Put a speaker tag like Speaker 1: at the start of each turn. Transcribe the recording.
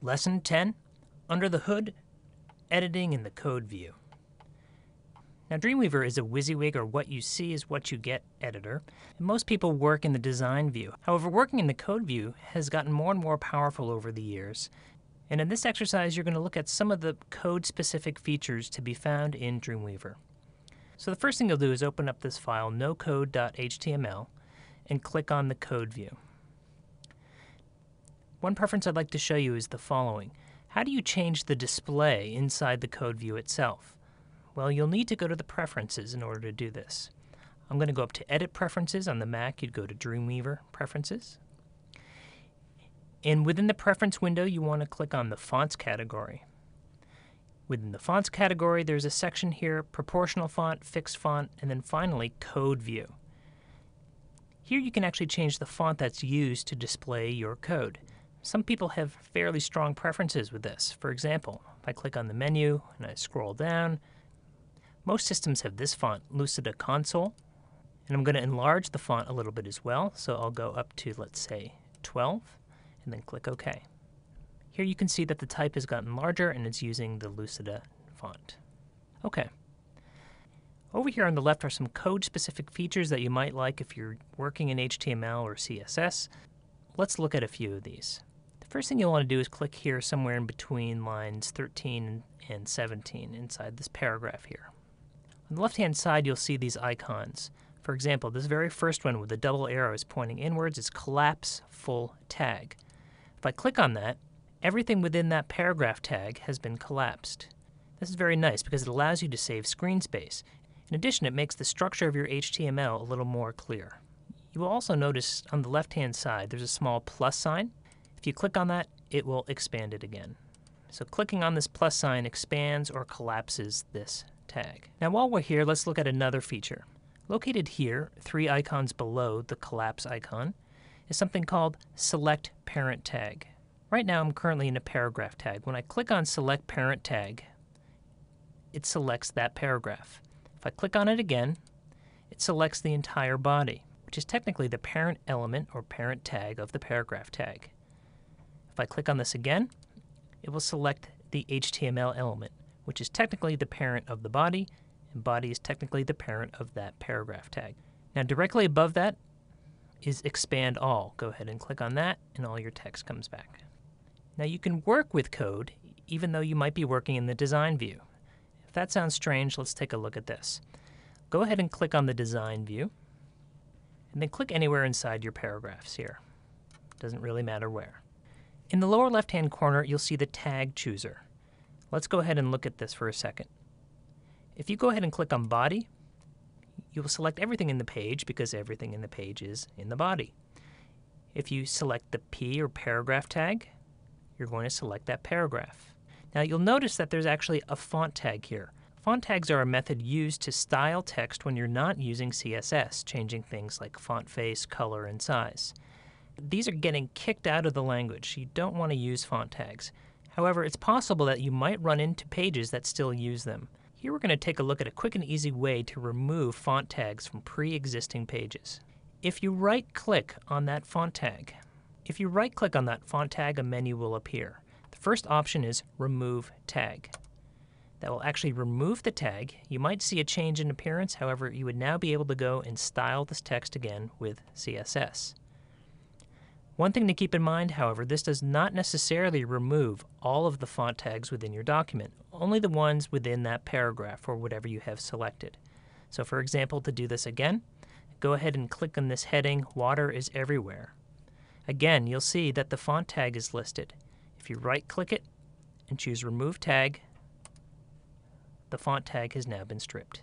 Speaker 1: Lesson 10, Under the Hood, Editing in the Code View. Now Dreamweaver is a WYSIWYG, or what you see is what you get, editor, and most people work in the design view. However, working in the code view has gotten more and more powerful over the years, and in this exercise you're going to look at some of the code-specific features to be found in Dreamweaver. So the first thing you'll do is open up this file, nocode.html, and click on the code view. One preference I'd like to show you is the following. How do you change the display inside the code view itself? Well, you'll need to go to the Preferences in order to do this. I'm going to go up to Edit Preferences. On the Mac, you'd go to Dreamweaver Preferences. And within the Preference window, you want to click on the Fonts category. Within the Fonts category, there's a section here, Proportional Font, Fixed Font, and then finally, Code View. Here you can actually change the font that's used to display your code. Some people have fairly strong preferences with this. For example, if I click on the menu and I scroll down, most systems have this font, Lucida Console, and I'm going to enlarge the font a little bit as well, so I'll go up to, let's say, 12, and then click OK. Here you can see that the type has gotten larger and it's using the Lucida font. OK. Over here on the left are some code-specific features that you might like if you're working in HTML or CSS. Let's look at a few of these. The first thing you'll want to do is click here somewhere in between lines 13 and 17 inside this paragraph here. On the left-hand side, you'll see these icons. For example, this very first one with the double arrows pointing inwards is Collapse Full Tag. If I click on that, everything within that paragraph tag has been collapsed. This is very nice because it allows you to save screen space. In addition, it makes the structure of your HTML a little more clear. You will also notice on the left-hand side there's a small plus sign. If you click on that, it will expand it again. So clicking on this plus sign expands or collapses this tag. Now while we're here, let's look at another feature. Located here, 3 icons below the collapse icon, is something called Select Parent Tag. Right now I'm currently in a paragraph tag. When I click on Select Parent Tag, it selects that paragraph. If I click on it again, it selects the entire body, which is technically the parent element or parent tag of the paragraph tag. If I click on this again, it will select the HTML element, which is technically the parent of the body, and body is technically the parent of that paragraph tag. Now directly above that is Expand All. Go ahead and click on that, and all your text comes back. Now you can work with code even though you might be working in the design view. If that sounds strange, let's take a look at this. Go ahead and click on the design view, and then click anywhere inside your paragraphs here. Doesn't really matter where. In the lower left-hand corner, you'll see the tag chooser. Let's go ahead and look at this for a second. If you go ahead and click on body, you will select everything in the page because everything in the page is in the body. If you select the P or paragraph tag, you're going to select that paragraph. Now you'll notice that there's actually a font tag here. Font tags are a method used to style text when you're not using CSS, changing things like font face, color, and size. These are getting kicked out of the language. You don't want to use font tags. However, it's possible that you might run into pages that still use them. Here we're going to take a look at a quick and easy way to remove font tags from pre-existing pages. If you right-click on that font tag, a menu will appear. The first option is Remove Tag. That will actually remove the tag. You might see a change in appearance, however, you would now be able to go and style this text again with CSS. One thing to keep in mind, however, this does not necessarily remove all of the font tags within your document, only the ones within that paragraph or whatever you have selected. So for example, to do this again, go ahead and click on this heading, Water is Everywhere. Again, you'll see that the font tag is listed. If you right-click it and choose Remove Tag, the font tag has now been stripped.